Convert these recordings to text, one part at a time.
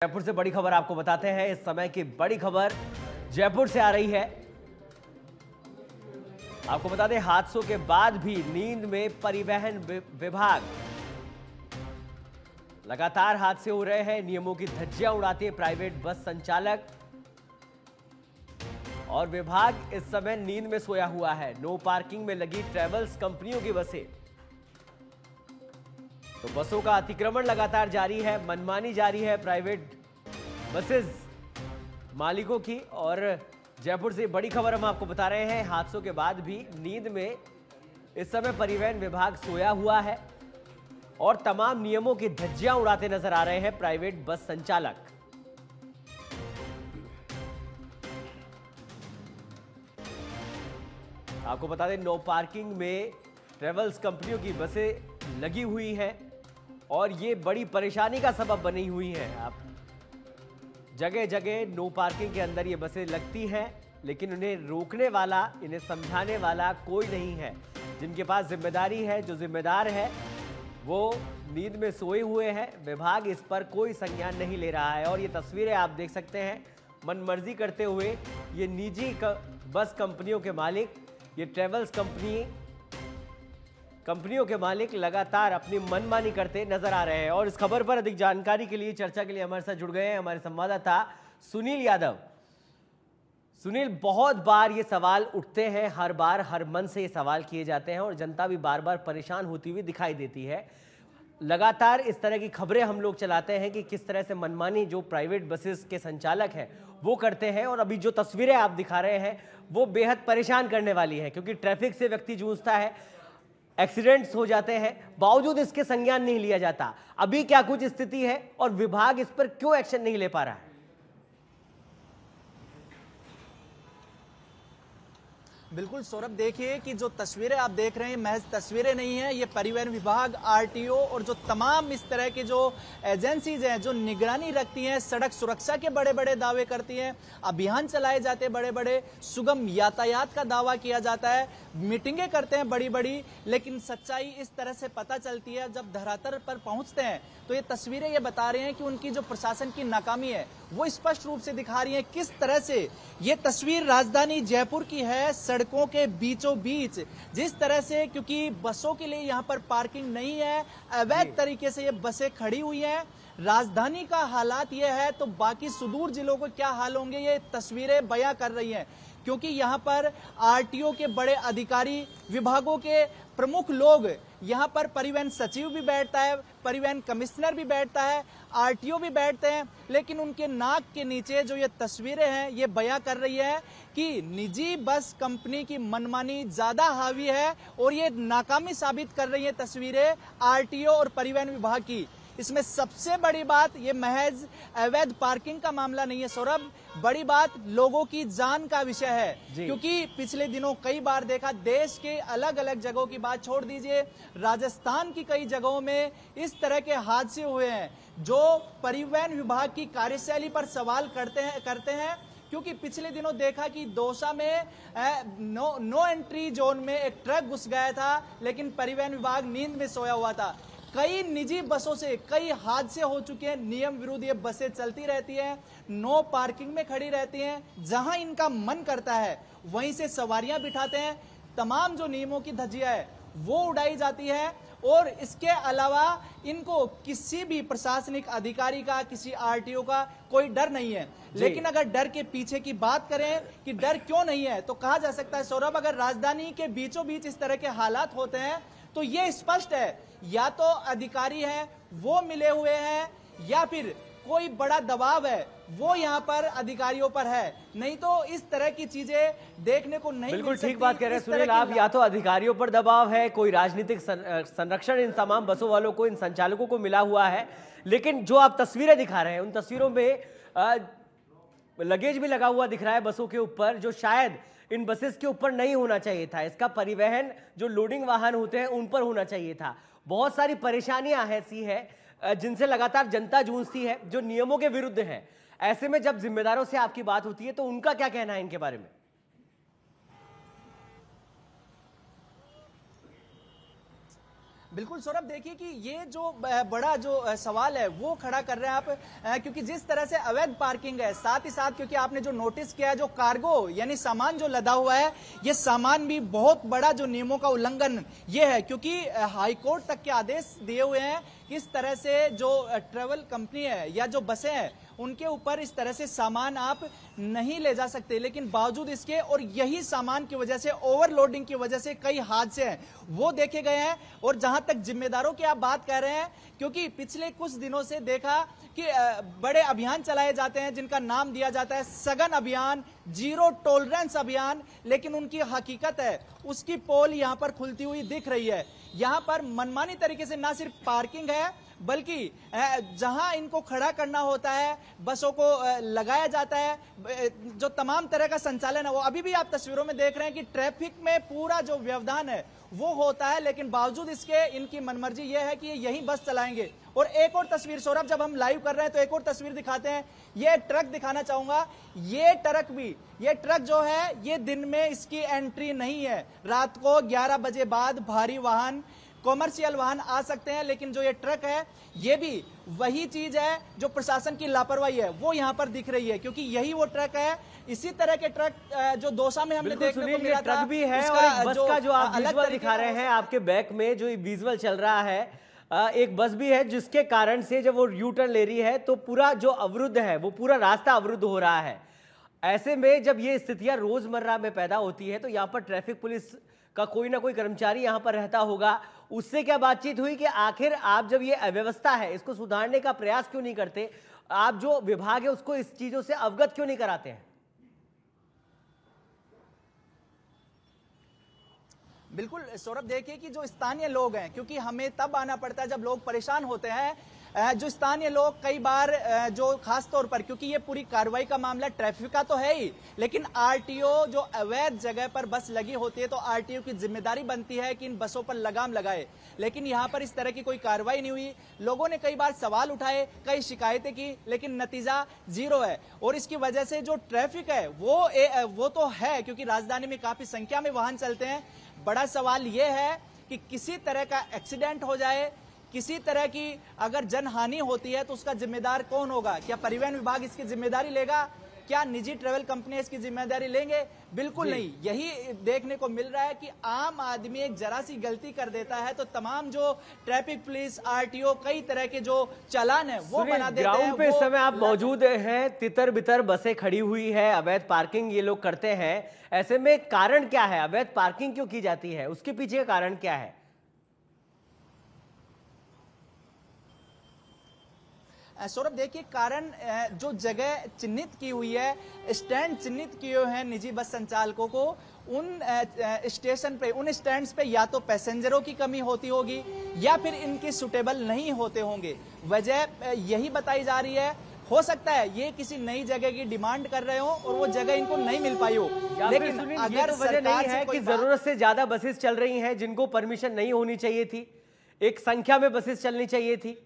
जयपुर से बड़ी खबर आपको बताते हैं। इस समय की बड़ी खबर जयपुर से आ रही है। आपको बता दें, हादसों के बाद भी नींद में परिवहन विभाग। लगातार हादसे हो रहे हैं, नियमों की धज्जियां उड़ाते हैं प्राइवेट बस संचालक, और विभाग इस समय नींद में सोया हुआ है। नो पार्किंग में लगी ट्रेवल्स कंपनियों की बसें, तो बसों का अतिक्रमण लगातार जारी है, मनमानी जारी है प्राइवेट बसेस मालिकों की। और जयपुर से बड़ी खबर हम आपको बता रहे हैं, हादसों के बाद भी नींद में इस समय परिवहन विभाग सोया हुआ है और तमाम नियमों की धज्जियां उड़ाते नजर आ रहे हैं प्राइवेट बस संचालक। आपको बता दें, नो पार्किंग में ट्रेवल्स कंपनियों की बसें लगी हुई हैं और ये बड़ी परेशानी का सबब बनी हुई हैं। आप जगह जगह नो पार्किंग के अंदर ये बसें लगती हैं, लेकिन उन्हें रोकने वाला, इन्हें समझाने वाला कोई नहीं है। जिनके पास जिम्मेदारी है, जो जिम्मेदार है, वो नींद में सोए हुए हैं। विभाग इस पर कोई संज्ञान नहीं ले रहा है। और ये तस्वीरें आप देख सकते हैं, मनमर्जी करते हुए ये निजी बस कंपनियों के मालिक, ये ट्रेवल्स कंपनियों के मालिक लगातार अपनी मनमानी करते नजर आ रहे हैं। और इस खबर पर अधिक जानकारी के लिए, चर्चा के लिए हमारे साथ जुड़ गए हैं हमारे संवाददाता सुनील यादव। सुनील, बहुत बार ये सवाल उठते हैं, हर बार हर मन से ये सवाल किए जाते हैं और जनता भी बार बार परेशान होती हुई दिखाई देती है। लगातार इस तरह की खबरें हम लोग चलाते हैं कि किस तरह से मनमानी जो प्राइवेट बसेस के संचालक हैं वो करते हैं। और अभी जो तस्वीरें आप दिखा रहे हैं वो बेहद परेशान करने वाली है, क्योंकि ट्रैफिक से व्यक्ति जूझता है, एक्सीडेंट्स हो जाते हैं, बावजूद इसके संज्ञान नहीं लिया जाता। अभी क्या कुछ स्थिति है और विभाग इस पर क्यों एक्शन नहीं ले पा रहा है? बिल्कुल सौरभ, देखिए कि जो तस्वीरें आप देख रहे हैं महज तस्वीरें नहीं है, ये परिवहन विभाग, आरटीओ और जो तमाम इस तरह के जो एजेंसीज हैं जो निगरानी रखती हैं, सड़क सुरक्षा के बड़े बड़े दावे करती हैं, अभियान चलाए जाते हैं बड़े बड़े, सुगम यातायात का दावा किया जाता है, मीटिंगें करते हैं बड़ी बड़ी, लेकिन सच्चाई इस तरह से पता चलती है जब धरातल पर पहुंचते हैं तो ये तस्वीरें ये बता रहे हैं कि उनकी जो प्रशासन की नाकामी है वो स्पष्ट रूप से दिखा रही है किस तरह से ये तस्वीर राजधानी जयपुर की है, सड़कों के बीचों बीच जिस तरह से, क्योंकि बसों के लिए यहाँ पर पार्किंग नहीं है, अवैध तरीके से ये बसें खड़ी हुई हैं। राजधानी का हालात ये है तो बाकी सुदूर जिलों को क्या हाल होंगे ये तस्वीरें बयां कर रही हैं, क्योंकि यहाँ पर आरटीओ के बड़े अधिकारी, विभागों के प्रमुख लोग, यहाँ पर परिवहन सचिव भी बैठता है, परिवहन कमिश्नर भी बैठता है, आरटीओ भी बैठते हैं, लेकिन उनके नाक के नीचे जो ये तस्वीरें हैं ये बयां कर रही है कि निजी बस कंपनी की मनमानी ज्यादा हावी है और ये नाकामी साबित कर रही है तस्वीरें आरटीओ और परिवहन विभाग की। इसमें सबसे बड़ी बात ये महज अवैध पार्किंग का मामला नहीं है सौरभ, बड़ी बात लोगों की जान का विषय है, क्योंकि पिछले दिनों कई बार देखा, देश के अलग अलग जगहों की बात छोड़ दीजिए, राजस्थान की कई जगहों में इस तरह के हादसे हुए हैं जो परिवहन विभाग की कार्यशैली पर सवाल करते हैं। क्योंकि पिछले दिनों देखा कि दौसा में नो एंट्री जोन में एक ट्रक घुस गया था, लेकिन परिवहन विभाग नींद में सोया हुआ था। कई निजी बसों से कई हादसे हो चुके हैं, नियम विरुद्ध ये बसें चलती रहती हैं, नो पार्किंग में खड़ी रहती हैं, जहां इनका मन करता है वहीं से सवारियां बिठाते हैं, तमाम जो नियमों की धज्जियां है वो उड़ाई जाती है। और इसके अलावा इनको किसी भी प्रशासनिक अधिकारी का, किसी आरटीओ का कोई डर नहीं है। लेकिन अगर डर के पीछे की बात करें कि डर क्यों नहीं है, तो कहा जा सकता है सौरभ, अगर राजधानी के बीचों बीच इस तरह के हालात होते हैं तो ये स्पष्ट है, या तो अधिकारी हैं वो मिले हुए हैं, या फिर कोई बड़ा दबाव है वो यहाँ पर अधिकारियों पर है, नहीं तो इस तरह की चीजें देखने को नहीं। बिल्कुल ठीक बात कह रहे हैं सुनील आप, या तो अधिकारियों पर दबाव है, कोई राजनीतिक संरक्षण इन तमाम बसों वालों को, इन संचालकों को मिला हुआ है। लेकिन जो आप तस्वीरें दिखा रहे हैं उन तस्वीरों में लगेज भी लगा हुआ दिख रहा है बसों के ऊपर, जो शायद इन बसेस के ऊपर नहीं होना चाहिए था। इसका परिवहन जो लोडिंग वाहन होते हैं उन पर होना चाहिए था। बहुत सारी परेशानियां ऐसी है जिनसे लगातार जनता जूझती है, जो नियमों के विरुद्ध है। ऐसे में जब जिम्मेदारों से आपकी बात होती है तो उनका क्या कहना है इनके बारे में? बिल्कुल सौरभ, देखिए कि ये जो बड़ा जो सवाल है वो खड़ा कर रहे हैं आप, क्योंकि जिस तरह से अवैध पार्किंग है, साथ ही साथ क्योंकि आपने जो नोटिस किया है, जो कार्गो यानी सामान जो लदा हुआ है, ये सामान भी बहुत बड़ा जो नियमों का उल्लंघन ये है, क्योंकि हाईकोर्ट तक के आदेश दिए हुए हैं किस तरह से जो ट्रेवल कंपनी है या जो बसें हैं उनके ऊपर इस तरह से सामान आप नहीं ले जा सकते, लेकिन बावजूद इसके और यही सामान की वजह से, ओवरलोडिंग की वजह से कई हादसे हैं वो देखे गए हैं। और जहां तक जिम्मेदारों की आप बात कर रहे हैं, क्योंकि पिछले कुछ दिनों से देखा कि बड़े अभियान चलाए जाते हैं जिनका नाम दिया जाता है सघन अभियान, जीरो टॉलरेंस अभियान, लेकिन उनकी हकीकत है उसकी पोल यहां पर खुलती हुई दिख रही है। यहां पर मनमानी तरीके से ना सिर्फ पार्किंग है, बल्कि जहां इनको खड़ा करना होता है, बसों को लगाया जाता है, जो तमाम तरह का संचालन है वो अभी भी आप तस्वीरों में देख रहे हैं कि ट्रैफिक में पूरा जो व्यवधान है वो होता है, लेकिन बावजूद इसके इनकी मनमर्जी ये है कि ये यही बस चलाएंगे। और एक और तस्वीर सौरभ, जब हम लाइव कर रहे हैं तो एक और तस्वीर दिखाते हैं, ये ट्रक दिखाना चाहूंगा। ये ट्रक जो है ये दिन में इसकी एंट्री नहीं है, रात को 11 बजे बाद भारी वाहन, कॉमर्शियल वाहन आ सकते हैं, लेकिन जो ये ट्रक है ये भी वही चीज है जो प्रशासन की लापरवाही है वो यहां पर दिख रही है, क्योंकि यही वो ट्रक है। इसी तरह के ट्रक जो दौसा में हमने देखने को मिला था, ट्रक भी है और एक बस का जो आप विजुअल दिखा रहे हैं आपके बैक में जो विजुअल चल रहा है, एक बस भी है जिसके कारण से जब वो यू टर्न ले रही है तो पूरा जो अवरुद्ध है वो पूरा रास्ता अवरुद्ध हो रहा है। ऐसे में जब ये स्थितियां रोजमर्रा में पैदा होती है तो यहाँ पर ट्रैफिक पुलिस का कोई ना कोई कर्मचारी यहाँ पर रहता होगा, उससे क्या बातचीत हुई कि आखिर आप जब ये अव्यवस्था है इसको सुधारने का प्रयास क्यों नहीं करते, आप जो विभाग है उसको इस चीजों से अवगत क्यों नहीं कराते हैं? बिल्कुल सौरभ, देखिए कि जो स्थानीय लोग हैं, क्योंकि हमें तब आना पड़ता है जब लोग परेशान होते हैं, जो स्थानीय लोग कई बार जो खास तौर पर, क्योंकि ये पूरी कार्रवाई का मामला ट्रैफिक का तो है ही, लेकिन आरटीओ जो अवैध जगह पर बस लगी होती है तो आरटीओ की जिम्मेदारी बनती है कि इन बसों पर लगाम लगाए, लेकिन यहां पर इस तरह की कोई कार्रवाई नहीं हुई। लोगों ने कई बार सवाल उठाए, कई शिकायतें की, लेकिन नतीजा जीरो है। और इसकी वजह से जो ट्रैफिक है वो तो है, क्योंकि राजधानी में काफी संख्या में वाहन चलते हैं। बड़ा सवाल यह है कि किसी तरह का एक्सीडेंट हो जाए, किसी तरह की अगर जनहानि होती है तो उसका जिम्मेदार कौन होगा? क्या परिवहन विभाग इसकी जिम्मेदारी लेगा? क्या निजी ट्रेवल कंपनी इसकी जिम्मेदारी लेंगे? बिल्कुल नहीं। यही देखने को मिल रहा है कि आम आदमी एक जरा सी गलती कर देता है तो तमाम जो ट्रैफिक पुलिस, आरटीओ, कई तरह के जो चालान है वो बना देते हैं। ग्राउंड पे इस समय आप मौजूद हैं, तितर बितर बसें खड़ी हुई है, अवैध पार्किंग ये लोग करते हैं। ऐसे में कारण क्या है? अवैध पार्किंग क्यों की जाती है? उसके पीछे का कारण क्या है? सौरभ, देखिए कारण जो जगह चिन्हित की हुई है, स्टैंड चिन्हित किए हुए हैं निजी बस संचालकों को, उन स्टेशन पे, उन स्टैंड्स पे या तो पैसेंजरों की कमी होती होगी या फिर इनके सुटेबल नहीं होते होंगे। वजह यही बताई जा रही है। हो सकता है ये किसी नई जगह की डिमांड कर रहे हो और वो जगह इनको नहीं मिल पाई हो, लेकिन अगर तो वजह नहीं है कि जरूरत से ज्यादा बसेस चल रही हैं जिनको परमिशन नहीं होनी चाहिए थी, एक संख्या में बसेस चलनी चाहिए थी।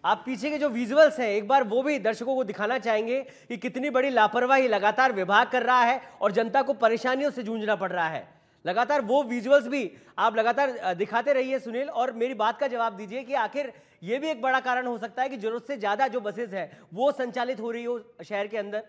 आप पीछे के जो विजुअल्स हैं एक बार वो भी दर्शकों को दिखाना चाहेंगे कि कितनी बड़ी लापरवाही लगातार विभाग कर रहा है और जनता को परेशानियों से जूझना पड़ रहा है। लगातार वो विजुअल्स भी आप लगातार दिखाते रहिए सुनील, और मेरी बात का जवाब दीजिए कि आखिर ये भी एक बड़ा कारण हो सकता है कि जरूरत से ज्यादा जो बसेस है वो संचालित हो रही हो शहर के अंदर।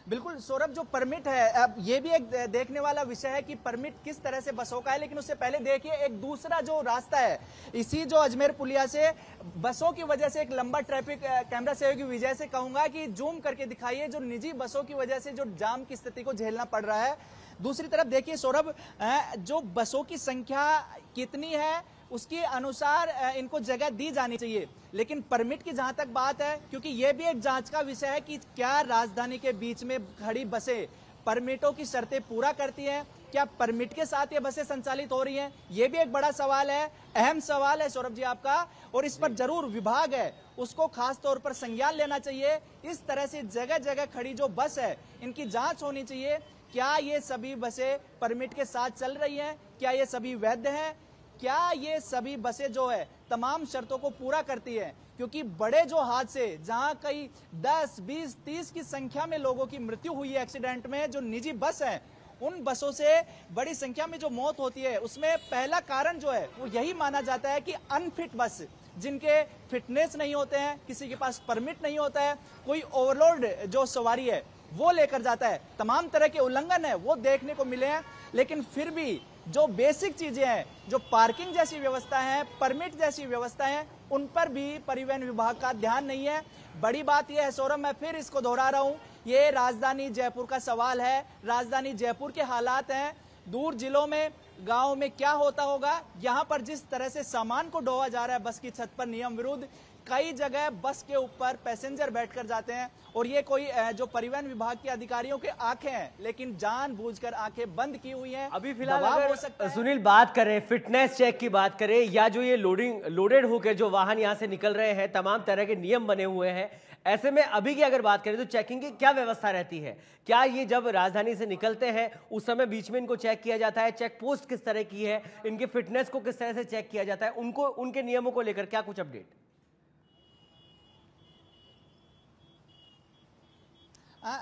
बिल्कुल सौरभ, जो परमिट है, अब ये भी एक देखने वाला विषय है कि परमिट किस तरह से बसों का है, लेकिन उससे पहले देखिए एक दूसरा जो रास्ता है, इसी जो अजमेर पुलिया से बसों की वजह से एक लंबा ट्रैफिक कैमरा सहयोगी विजय से कहूंगा कि जूम करके दिखाइए जो निजी बसों की वजह से जो जाम की स्थिति को झेलना पड़ रहा है। दूसरी तरफ देखिए सौरभ, जो बसों की संख्या कितनी है उसके अनुसार इनको जगह दी जानी चाहिए, लेकिन परमिट की जहां तक बात है, क्योंकि यह भी एक जांच का विषय है कि क्या राजधानी के बीच में खड़ी बसें परमिटों की शर्तें पूरा करती हैं, क्या परमिट के साथ ये बसें संचालित हो रही हैं? ये भी एक बड़ा सवाल है, अहम सवाल है सौरभ जी आपका, और इस पर जरूर विभाग है उसको खास तौर पर संज्ञान लेना चाहिए। इस तरह से जगह जगह खड़ी जो बस है इनकी जांच होनी चाहिए। क्या ये सभी बसें परमिट के साथ चल रही हैं? क्या ये सभी वैध हैं? क्या ये सभी बसें जो है तमाम शर्तों को पूरा करती है? क्योंकि बड़े जो हादसे जहां कई 10, 20, 30 की संख्या में लोगों की मृत्यु हुई है एक्सीडेंट में, जो निजी बस है उन बसों से बड़ी संख्या में जो मौत होती है उसमें पहला कारण जो है वो यही माना जाता है कि अनफिट बस, जिनके फिटनेस नहीं होते हैं, किसी के पास परमिट नहीं होता है, कोई ओवरलोड जो सवारी है वो लेकर जाता है। तमाम तरह के उल्लंघन है वो देखने को मिले हैं, लेकिन फिर भी जो बेसिक चीजें हैं, जो पार्किंग जैसी व्यवस्था है, परमिट जैसी व्यवस्था है, उन पर भी परिवहन विभाग का ध्यान नहीं है। बड़ी बात यह है सौरभ, मैं फिर इसको दोहरा रहा हूं, ये राजधानी जयपुर का सवाल है, राजधानी जयपुर के हालात हैं। दूर जिलों में, गांव में क्या होता होगा, यहां पर जिस तरह से सामान को ढोआ जा रहा है बस की छत पर नियम विरुद्ध, कई जगह बस के ऊपर पैसेंजर बैठकर जाते हैं और ये कोई जो परिवहन विभाग के अधिकारियों के आंखें हैं, लेकिन जानबूझकर आंखें बंद की हुई हैं। अभी फिलहाल अगर सुनील बात करें, फिटनेस चेक की बात करें, या जो ये लोडेड होकर जो वाहन यहां से निकल रहे हैं, तमाम तरह के नियम बने हुए हैं, ऐसे में अभी की अगर बात करें तो चेकिंग की क्या व्यवस्था रहती है? क्या ये जब राजधानी से निकलते हैं उस समय बीच में इनको चेक किया जाता है? चेक पोस्ट किस तरह की है, इनके फिटनेस को किस तरह से चेक किया जाता है, उनको उनके नियमों को लेकर क्या कुछ अपडेट?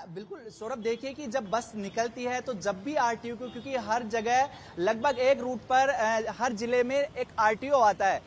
बिल्कुल सौरभ, देखिए कि जब बस निकलती है तो जब भी आरटीओ को, क्योंकि हर जगह लगभग एक रूट पर हर जिले में एक आरटीओ आता है,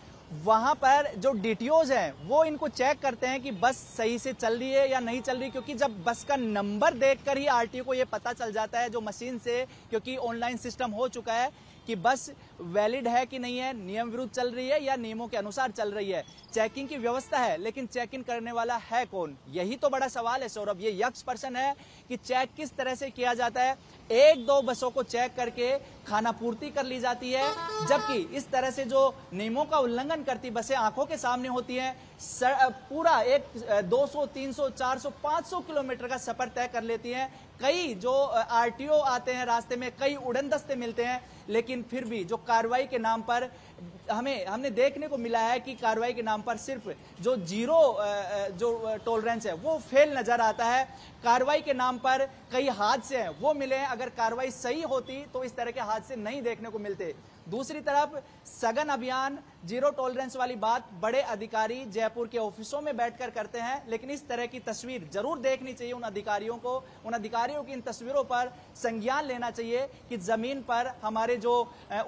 वहां पर जो डीटीओज हैं वो इनको चेक करते हैं कि बस सही से चल रही है या नहीं चल रही, क्योंकि जब बस का नंबर देखकर ही आरटीओ को ये पता चल जाता है जो मशीन से, क्योंकि ऑनलाइन सिस्टम हो चुका है कि बस वैलिड है कि नहीं है, नियम विरुद्ध चल रही है या नियमों के अनुसार चल रही है। चेकिंग की व्यवस्था है, लेकिन चेकिंग करने वाला है कौन, यही तो बड़ा सवाल है सौरभ। ये यक्ष पर्सन है कि चेक किस तरह से किया जाता है। एक दो बसों को चेक करके खाना पूर्ति कर ली जाती है, जबकि इस तरह से जो नियमों का उल्लंघन करती बसें आंखों के सामने होती हैं, पूरा एक 200, 300, 400, 500 किलोमीटर का सफर तय कर लेती हैं। कई जो आरटीओ आते हैं रास्ते में, कई उड़न दस्ते मिलते हैं, लेकिन फिर भी जो कार्रवाई के नाम पर हमने देखने को मिला है कि कार्रवाई के नाम पर सिर्फ जो जीरो जो टॉलरेंस है वो फेल नजर आता है। कार्रवाई के नाम पर कई हादसे हैं वो मिले हैं, अगर कार्रवाई सही होती तो इस तरह के हादसे नहीं देखने को मिलते। दूसरी तरफ सघन अभियान, जीरो टॉलरेंस वाली बात बड़े अधिकारी जयपुर के ऑफिसों में बैठकर करते हैं, लेकिन इस तरह की तस्वीर जरूर देखनी चाहिए उन अधिकारियों को। उन अधिकारियों की इन तस्वीरों पर संज्ञान लेना चाहिए कि जमीन पर हमारे जो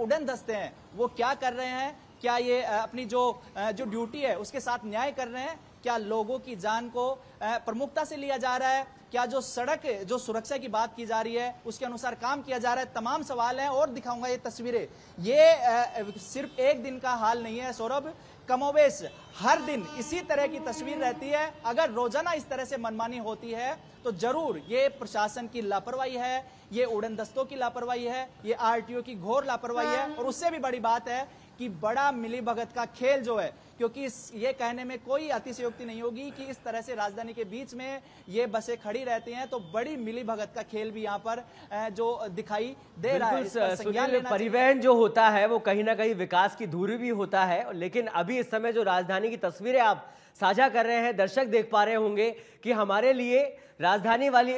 उड़न दस्ते हैं वो क्या कर रहे हैं, क्या ये अपनी जो ड्यूटी है उसके साथ न्याय कर रहे हैं, क्या लोगों की जान को प्रमुखता से लिया जा रहा है, क्या जो सड़क जो सुरक्षा की बात की जा रही है उसके अनुसार काम किया जा रहा है। तमाम सवाल हैं और दिखाऊंगा ये तस्वीरें। ये सिर्फ एक दिन का हाल नहीं है सौरभ, कमोवेश हर दिन इसी तरह की तस्वीर रहती है। अगर रोजाना इस तरह से मनमानी होती है तो जरूर ये प्रशासन की लापरवाही है, ये उड़न दस्तों की लापरवाही है, ये आरटीओ की घोर लापरवाही है। और उससे भी बड़ी बात है कि बड़ा मिलीभगत का खेल जो है, क्योंकि ये कहने में कोई अतिशयोक्ति नहीं होगी कि इस तरह से राजधानी के बीच में ये बसें खड़ी रहती हैं, तो बड़ी मिलीभगत का खेल भी यहाँ पर जो दिखाई दे रहा है। परिवहन जो होता है वो कहीं ना कहीं विकास की धुरी भी होता है, लेकिन अभी इस समय जो राजधानी की तस्वीरें आप साझा कर रहे हैं, दर्शक देख पा रहे होंगे कि हमारे लिए, राजधानी वाले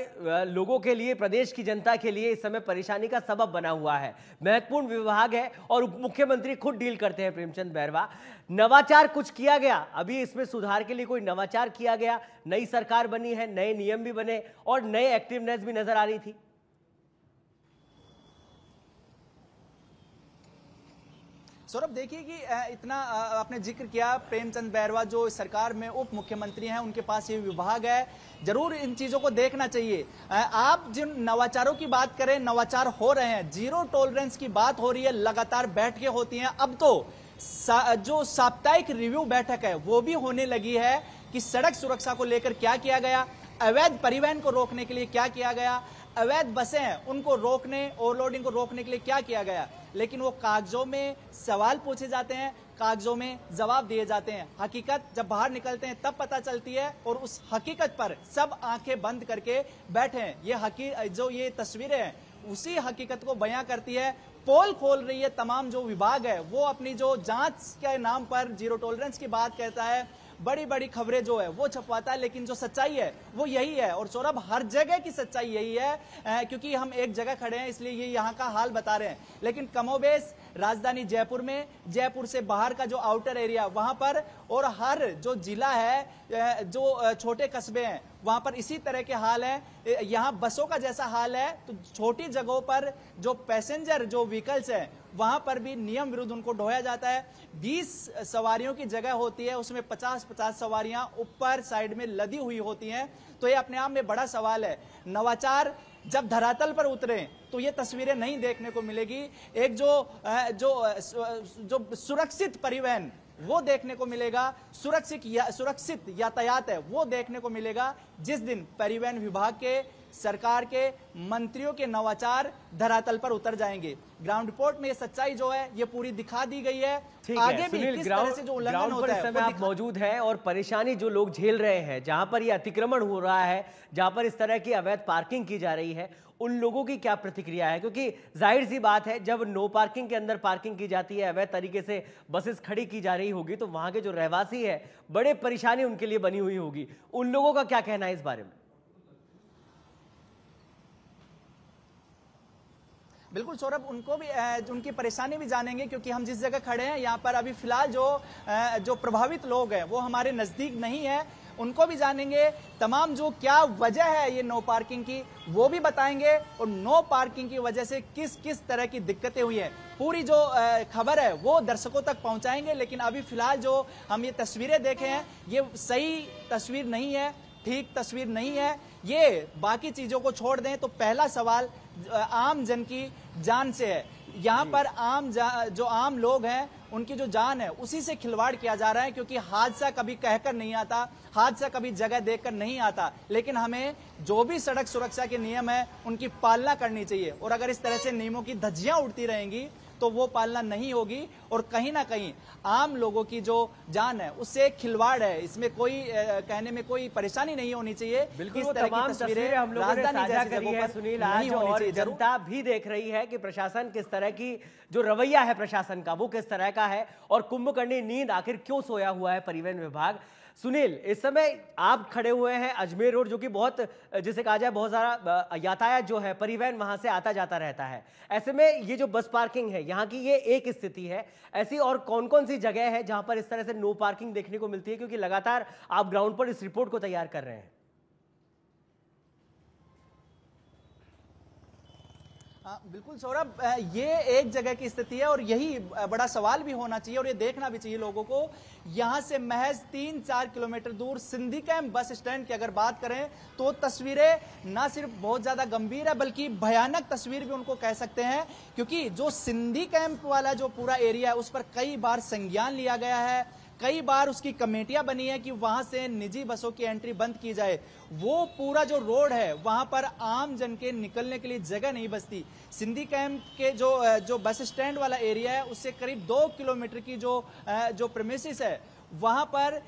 लोगों के लिए, प्रदेश की जनता के लिए इस समय परेशानी का सबब बना हुआ है। महत्वपूर्ण विभाग है और उप मुख्यमंत्री खुद डील करते हैं, प्रेमचंद बैरवा। नवाचार कुछ किया गया, अभी इसमें सुधार के लिए कोई नवाचार किया गया? नई सरकार बनी है, नए नियम भी बने और नए एक्टिवनेस भी नजर आ रही थी। सौरभ, देखिए कि इतना आपने जिक्र किया, प्रेमचंद बैरवा जो सरकार में उप मुख्यमंत्री हैं, उनके पास ये विभाग है, जरूर इन चीजों को देखना चाहिए। आप जिन नवाचारों की बात करें, नवाचार हो रहे हैं, जीरो टॉलरेंस की बात हो रही है, लगातार बैठकें होती हैं। अब तो जो साप्ताहिक रिव्यू बैठक है वो भी होने लगी है कि सड़क सुरक्षा को लेकर क्या किया गया, अवैध परिवहन को रोकने के लिए क्या किया गया, अवैध बसें हैं उनको रोकने, ओवरलोडिंग को रोकने के लिए क्या किया गया। लेकिन वो कागजों में सवाल पूछे जाते हैं, कागजों में जवाब दिए जाते हैं। हकीकत जब बाहर निकलते हैं तब पता चलती है, और उस हकीकत पर सब आंखें बंद करके बैठे हैं। ये तस्वीरें हैं उसी हकीकत को बयां करती है। पोल खोल रही है तमाम जो विभाग है, वो अपनी जो जांच के नाम पर जीरो टॉलरेंस की बात कहता है, बड़ी बड़ी खबरें जो है वो छपवाता है, लेकिन जो सच्चाई है वो यही है। और सौरभ, हर जगह की सच्चाई यही है, क्योंकि हम एक जगह खड़े हैं इसलिए ये यहाँ का हाल बता रहे हैं। लेकिन कमोबेश राजधानी जयपुर में, जयपुर से बाहर का जो आउटर एरिया वहां पर, और हर जो जिला है, जो छोटे कस्बे हैं वहां पर इसी तरह के हाल है। यहां बसों का जैसा हाल है, तो छोटी जगहों पर जो पैसेंजर जो व्हीकल्स हैं वहां पर भी नियम विरुद्ध उनको ढोया जाता है। 20 सवारियों की जगह होती है, उसमें 50-50 सवारियां ऊपर साइड में लदी हुई होती हैं। तो ये अपने आप में बड़ा सवाल है। नवाचार जब धरातल पर उतरे तो ये तस्वीरें नहीं देखने को मिलेगी। एक जो सुरक्षित परिवहन वो देखने को मिलेगा, सुरक्षित यातायात है वो देखने को मिलेगा जिस दिन परिवहन विभाग के, सरकार के, मंत्रियों के नवाचार धरातल पर उतर जाएंगे। ग्राउंड रिपोर्ट में ये सच्चाई जो है ये पूरी दिखा दी गई है। आगे भी किस तरह से जो उल्लंघन होता है, समय आप मौजूद हैं और परेशानी जो लोग झेल रहे हैं, जहां पर ये अतिक्रमण हो रहा है, जहां पर इस तरह की अवैध पार्किंग की जा रही है, उन लोगों की क्या प्रतिक्रिया है? क्योंकि जाहिर सी बात है, जब नो पार्किंग के अंदर पार्किंग की जाती है, अवैध तरीके से बसेस खड़ी की जा रही होगी, तो वहां के जो रहवासी है बड़े परेशानी उनके लिए बनी हुई होगी। उन लोगों का क्या कहना है इस बारे में? बिल्कुल सौरभ, उनको भी उनकी परेशानी भी जानेंगे, क्योंकि हम जिस जगह खड़े हैं यहाँ पर अभी फिलहाल जो प्रभावित लोग हैं वो हमारे नजदीक नहीं है। उनको भी जानेंगे, तमाम जो क्या वजह है ये नो पार्किंग की वो भी बताएंगे, और नो पार्किंग की वजह से किस किस तरह की दिक्कतें हुई हैं पूरी जो खबर है वो दर्शकों तक पहुंचाएंगे। लेकिन अभी फिलहाल जो हम ये तस्वीरें देखे हैं ये सही तस्वीर नहीं है, ठीक तस्वीर नहीं है। ये बाकी चीजों को छोड़ दें तो पहला सवाल आम जन की जान से है। यहाँ पर जो आम लोग हैं उनकी जो जान है उसी से खिलवाड़ किया जा रहा है, क्योंकि हादसा कभी कहकर नहीं आता, हादसा कभी जगह देखकर नहीं आता। लेकिन हमें जो भी सड़क सुरक्षा के नियम है उनकी पालना करनी चाहिए, और अगर इस तरह से नियमों की धज्जियां उड़ती रहेंगी तो वो पालना नहीं होगी, और कहीं ना कहीं आम लोगों की जो जान है उससे खिलवाड़ है। इसमें कोई कहने में कोई परेशानी नहीं होनी चाहिए। बिल्कुल, वो तमाम तस्वीरें हम लोगों ने साझा करी है सुनील आज, और जनता भी देख रही है कि प्रशासन किस तरह की जो रवैया है प्रशासन का वो किस तरह का है, और कुंभकर्णी नींद आखिर क्यों सोया हुआ है परिवहन विभाग। सुनील, इस समय आप खड़े हुए हैं अजमेर रोड, जो कि बहुत, जिसे कहा जाए, बहुत सारा यातायात जो है परिवहन वहां से आता जाता रहता है। ऐसे में ये जो बस पार्किंग है यहाँ की ये एक स्थिति है, ऐसी और कौन कौन सी जगह है जहां पर इस तरह से नो पार्किंग देखने को मिलती है? क्योंकि लगातार आप ग्राउंड पर इस रिपोर्ट को तैयार कर रहे हैं। बिल्कुल सौरभ, ये एक जगह की स्थिति है और यही बड़ा सवाल भी होना चाहिए, और ये देखना भी चाहिए लोगों को। यहां से महज 3-4 किलोमीटर दूर सिंधी कैंप बस स्टैंड की अगर बात करें तो तस्वीरें ना सिर्फ बहुत ज्यादा गंभीर है बल्कि भयानक तस्वीर भी उनको कह सकते हैं, क्योंकि जो सिंधी कैंप वाला जो पूरा एरिया है उस पर कई बार संज्ञान लिया गया है, कई बार उसकी कमेटियां बनी है कि वहां से निजी बसों की एंट्री बंद की जाए। वो पूरा जो रोड है वहां पर आम जन के निकलने के लिए जगह नहीं बचती। सिंधी कैंप के जो बस स्टैंड वाला एरिया है उससे करीब 2 किलोमीटर की जो प्रेमिसेस है वहां पर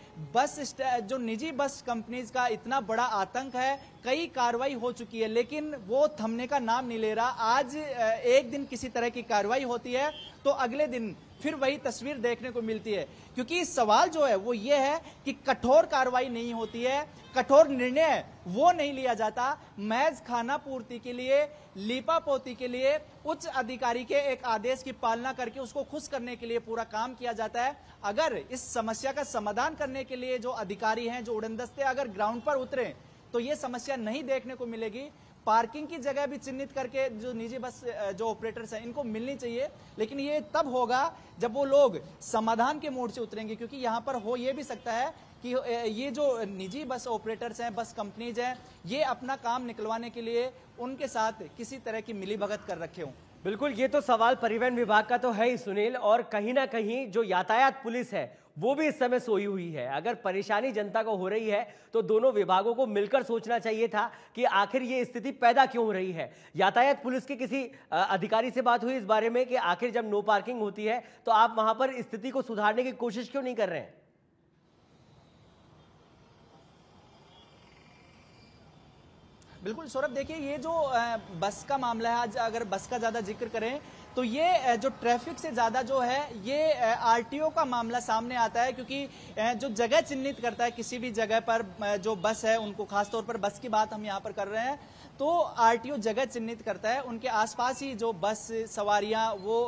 जो निजी बस कंपनीज का इतना बड़ा आतंक है। कई कार्रवाई हो चुकी है लेकिन वो थमने का नाम नहीं ले रहा। आज एक दिन किसी तरह की कार्रवाई होती है तो अगले दिन फिर वही तस्वीर देखने को मिलती है, क्योंकि सवाल जो है वो ये है कि कठोर कार्रवाई नहीं होती है, कठोर निर्णय वो नहीं लिया जाता। महज खाना पूर्ति के लिए, लीपापोती के लिए उच्च अधिकारी के एक आदेश की पालना करके उसको खुश करने के लिए पूरा काम किया जाता है। अगर इस समस्या का समाधान करने के लिए जो अधिकारी हैं, जो उड़नदस्ते अगर ग्राउंड पर उतरे तो ये समस्या नहीं देखने को मिलेगी। पार्किंग की जगह भी चिन्हित करके जो निजी बस जो ऑपरेटर्स हैं इनको मिलनी चाहिए, लेकिन ये तब होगा जब वो लोग समाधान के मोड से उतरेंगे, क्योंकि यहाँ पर हो ये भी सकता है कि ये जो निजी बस ऑपरेटर्स हैं, बस कंपनीज हैं, ये अपना काम निकलवाने के लिए उनके साथ किसी तरह की मिलीभगत कर रखे हों। बिल्कुल, ये तो सवाल परिवहन विभाग का तो है ही सुनील, और कहीं ना कहीं जो यातायात पुलिस है वो भी इस समय सोई हुई है। अगर परेशानी जनता को हो रही है तो दोनों विभागों को मिलकर सोचना चाहिए था कि आखिर ये स्थिति पैदा क्यों हो रही है। यातायात पुलिस के किसी अधिकारी से बात हुई इस बारे में कि आखिर जब नो पार्किंग होती है तो आप वहां पर स्थिति को सुधारने की कोशिश क्यों नहीं कर रहे हैं? बिल्कुल सौरभ, देखिए ये जो बस का मामला है, आज अगर बस का ज्यादा जिक्र करें तो ये जो ट्रैफिक से ज्यादा जो है ये आरटीओ का मामला सामने आता है, क्योंकि जो जगह चिन्हित करता है किसी भी जगह पर जो बस है उनको, खासतौर पर बस की बात हम यहाँ पर कर रहे हैं, तो आरटीओ जगह चिन्हित करता है, उनके आसपास ही जो बस सवारियां वो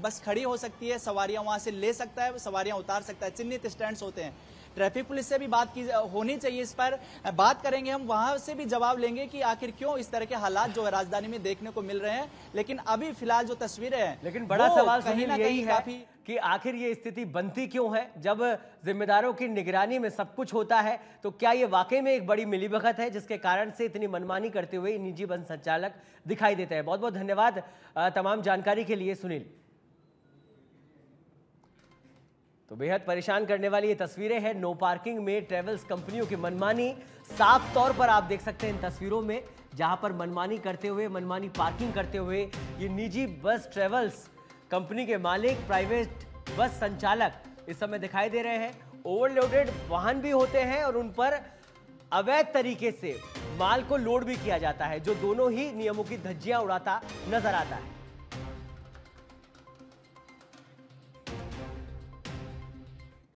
बस खड़ी हो सकती है, सवारियां वहां से ले सकता है, सवारियां उतार सकता है, चिन्हित स्टैंड्स होते हैं। ट्रैफिक पुलिस से भी बात की होनी चाहिए, इस पर बात करेंगे हम, वहां से भी जवाब लेंगे कि आखिर क्यों इस तरह के हालात जो है राजधानी में देखने को मिल रहे हैं। लेकिन अभी फिलहाल जो तस्वीरें हैं, लेकिन बड़ा सवाल कहीं ना यही कहीं है कि आखिर ये स्थिति बनती क्यों है जब जिम्मेदारों की निगरानी में सब कुछ होता है। तो क्या ये वाकई में एक बड़ी मिलीभगत है जिसके कारण से इतनी मनमानी करते हुए निजी बस संचालक दिखाई देते हैं। बहुत बहुत धन्यवाद तमाम जानकारी के लिए सुनील। तो बेहद परेशान करने वाली ये तस्वीरें हैं नो पार्किंग में ट्रेवल्स कंपनियों की मनमानी। साफ तौर पर आप देख सकते हैं इन तस्वीरों में, जहां पर मनमानी करते हुए, मनमानी पार्किंग करते हुए ये निजी बस ट्रेवल्स कंपनी के मालिक, प्राइवेट बस संचालक इस समय दिखाई दे रहे हैं। ओवरलोडेड वाहन भी होते हैं और उन पर अवैध तरीके से माल को लोड भी किया जाता है, जो दोनों ही नियमों की धज्जियां उड़ाता नजर आता है।